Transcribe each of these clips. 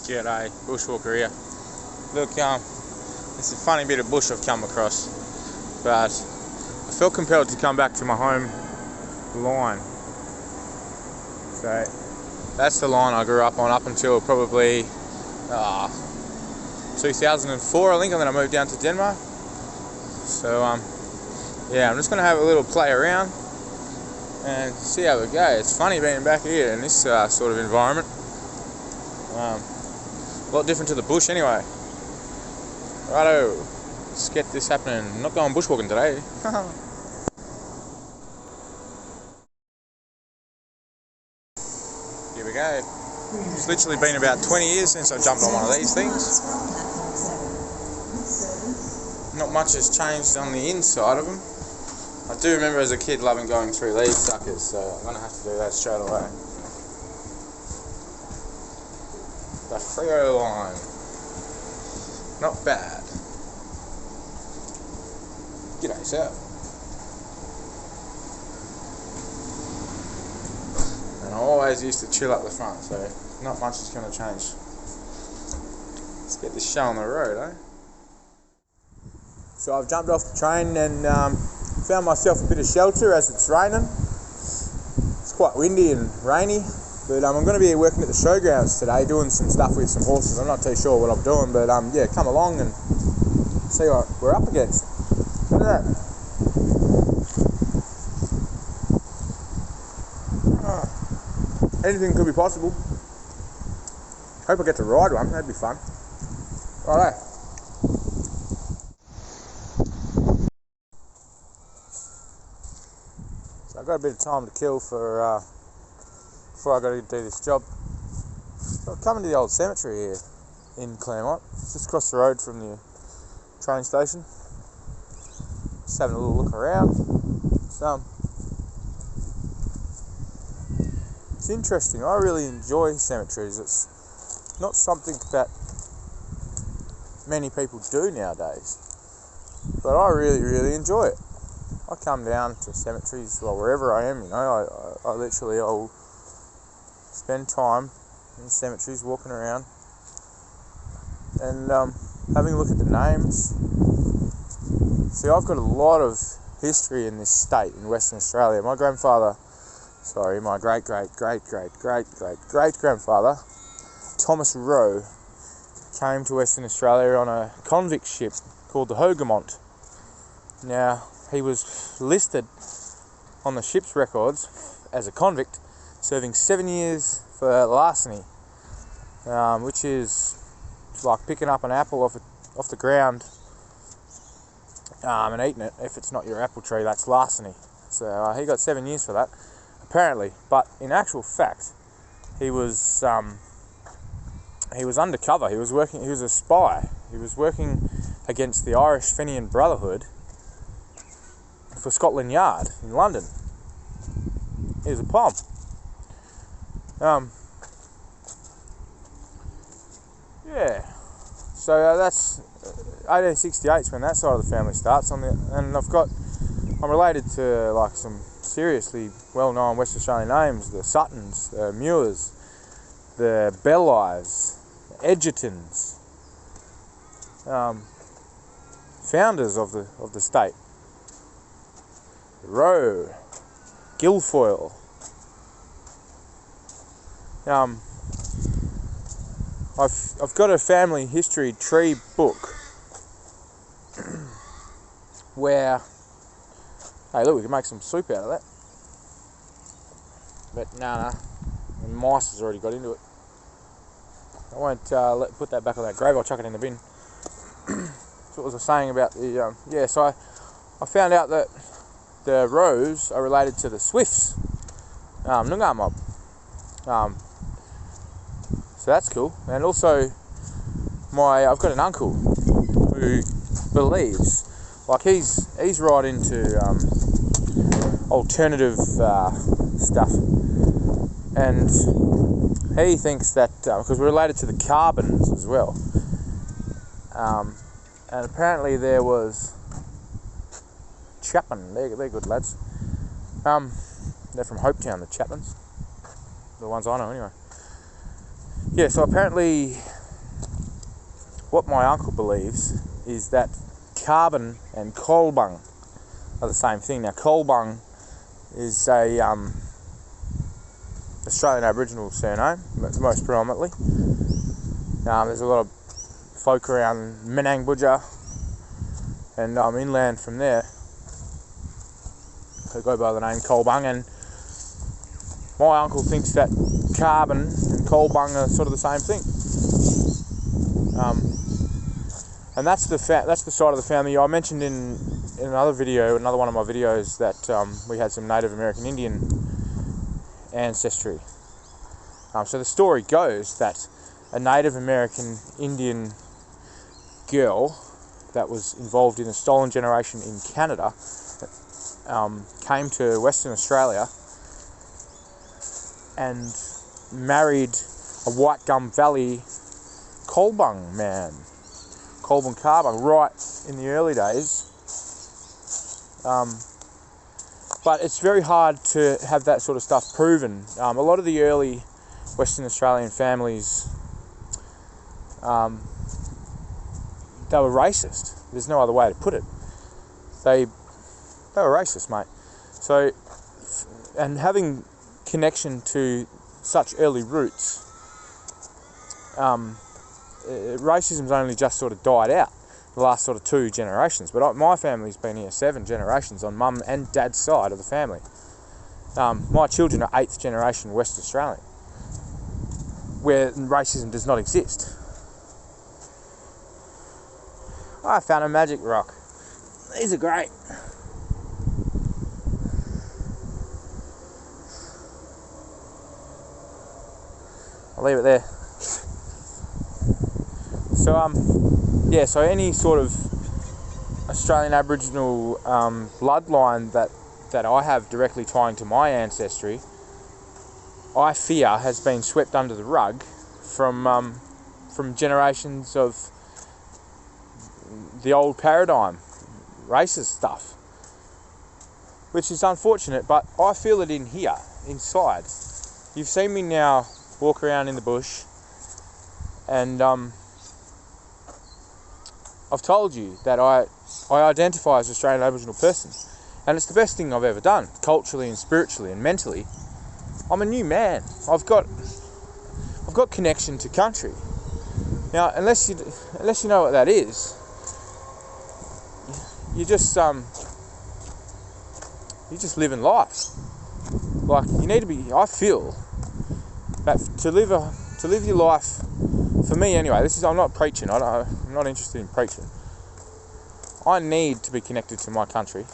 G'day, bushwalker here. Look, it's a funny bit of bush I've come across, but I felt compelled to come back to my home line. So that's the line I grew up on up until probably 2004, I think, and then I moved down to Denmark. So yeah, I'm just going to have a little play around and see how it goes. It's funny being back here in this sort of environment. A lot different to the bush anyway. Righto, let's get this happening. I'm not going bushwalking today. Here we go. It's literally been about 20 years since I jumped on one of these things. Not much has changed on the inside of them. I do remember as a kid loving going through these suckers, so I'm going to have to do that straight away. The Freo line. Not bad. G'day, sir. And I always used to chill up the front, so not much is going to change. Let's get this show on the road, eh? So I've jumped off the train and found myself a bit of shelter as it's raining. It's quite windy and rainy. But I'm going to be working at the Showgrounds today, doing some stuff with some horses. I'm not too sure what I'm doing, but yeah, come along and see what we're up against. Look at that. Anything could be possible. Hope I get to ride one, that'd be fun. Righto. So I've got a bit of time to kill for before I got to do this job. So I'm coming to the old cemetery here in Claremont, just across the road from the train station. Just having a little look around. It's interesting. I really enjoy cemeteries. It's not something that many people do nowadays, but I really enjoy it. I come down to cemeteries, well, wherever I am, you know, I'll spend time in cemeteries, walking around and having a look at the names. See, I've got a lot of history in this state, in Western Australia. My great grandfather, Thomas Rowe, came to Western Australia on a convict ship called the Whadjuck. Now, he was listed on the ship's records as a convict, serving 7 years for larceny, which is like picking up an apple off the ground and eating it. If it's not your apple tree, that's larceny. So he got 7 years for that, apparently. But in actual fact, he was undercover. He was a spy. He was working against the Irish Fenian Brotherhood for Scotland Yard in London. Here's a poem. Yeah, so that's 1868 when that side of the family starts. And I'm related to like some seriously well-known West Australian names: the Suttons, the Muirs, the Bellives, the Edgertons, founders of the state. Rowe, Guilfoyle. I've got a family history tree book where, hey look, we can make some soup out of that. But nah, the mice has already got into it. I won't put that back on that grave. I'll chuck it in the bin. So what was I saying about the yeah? So I found out that the Rows are related to the Swifts, Noongar mob. So that's cool. And also, I've got an uncle who believes, like he's right into alternative stuff, and he thinks that because we're related to the Carbons as well, and apparently there was Chapman. They're good lads. They're from Hopetown, the Chapmans, the ones I know anyway. Yeah, so apparently what my uncle believes is that carbon and kolbung are the same thing. Now, kolbung is a Australian Aboriginal surname, most predominantly. There's a lot of folk around Menang Boodja and inland from there who go by the name kolbung, and my uncle thinks that carbon and kolbung are sort of the same thing. And that's the side of the family. I mentioned in another video, another one of my videos, that we had some Native American Indian ancestry. So the story goes that a Native American Indian girl that was involved in a stolen generation in Canada came to Western Australia and married a White Gum Valley kolbung man, kolbung karbung, right in the early days. But it's very hard to have that sort of stuff proven. A lot of the early Western Australian families, they were racist. There's no other way to put it. They were racist, mate. So, and having connection to such early roots, racism's only just sort of died out the last sort of 2 generations. But my family's been here 7 generations on mum and dad's side of the family. My children are 8th generation West Australian, where racism does not exist. I found a magic rock. These are great. I'll leave it there. So yeah, so any sort of Australian Aboriginal bloodline that I have directly tying to my ancestry, I fear has been swept under the rug from generations of the old paradigm, racist stuff, which is unfortunate, but I feel it in here, inside. You've seen me now walk around in the bush, and I've told you that I identify as Australian Aboriginal person, and it's the best thing I've ever done, culturally and spiritually and mentally. I'm a new man. I've got connection to country. Now, unless you know what that is, you just living life. Like, you need to be. I feel that to live your life, for me anyway. I'm not preaching. I'm not interested in preaching. I need to be connected to my country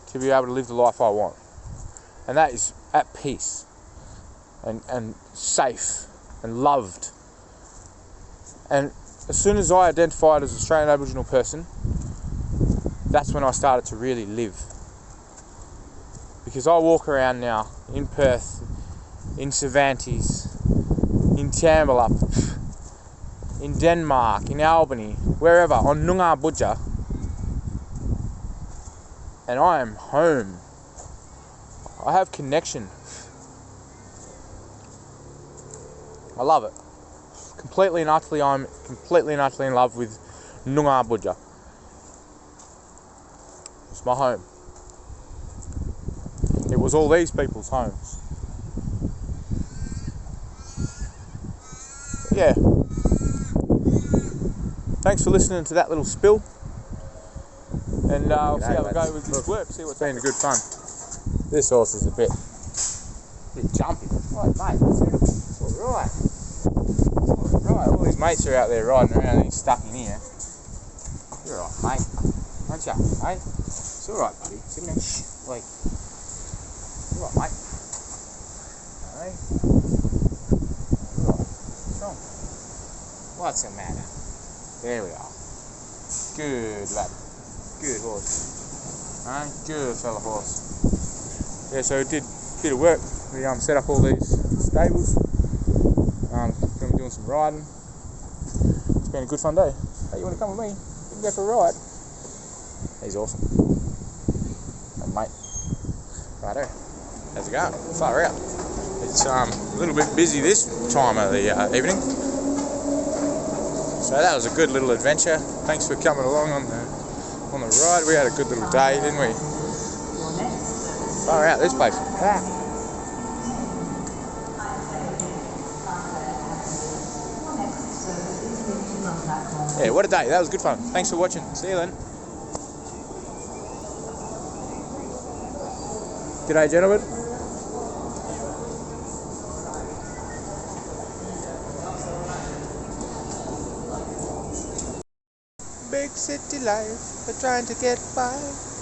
to be able to live the life I want, and that is at peace and safe and loved. And as soon as I identified as an Australian Aboriginal person, that's when I started to really live. Because I walk around now in Perth, in Cervantes, in Tamballup, in Denmark, in Albany, wherever, on Noongar Boodja, and I am home. I have connection. I love it. I'm completely and utterly in love with Noongar Boodja. It's my home. It was all these people's homes. But yeah. Thanks for listening to that little spill. And we'll see how we go with this work. See what's been good fun. This horse is a bit jumpy. Right, mate. It's alright. Alright, all his mates are out there riding around and he's stuck in here. You're alright, mate. Aren't you, mate? It's alright, buddy. Sit down. Wait. You're alright, mate. Hey. You're alright. What's wrong? What's the matter? There we are. Good lad. Good horse. Alright, good fella horse. Yeah, so we did a bit of work. We set up all these stables. Going to be doing some riding. It's been a good fun day. Hey, you want to come with me? We can go for a ride. He's awesome. And mate. Righto. How's it going? Far out. It's a little bit busy this time of the evening. So that was a good little adventure. Thanks for coming along on the ride. We had a good little day, didn't we? Far out, this place is packed. Yeah, what a day. That was good fun. Thanks for watching. See you then. G'day, gentlemen. Big city life, we're trying to get by.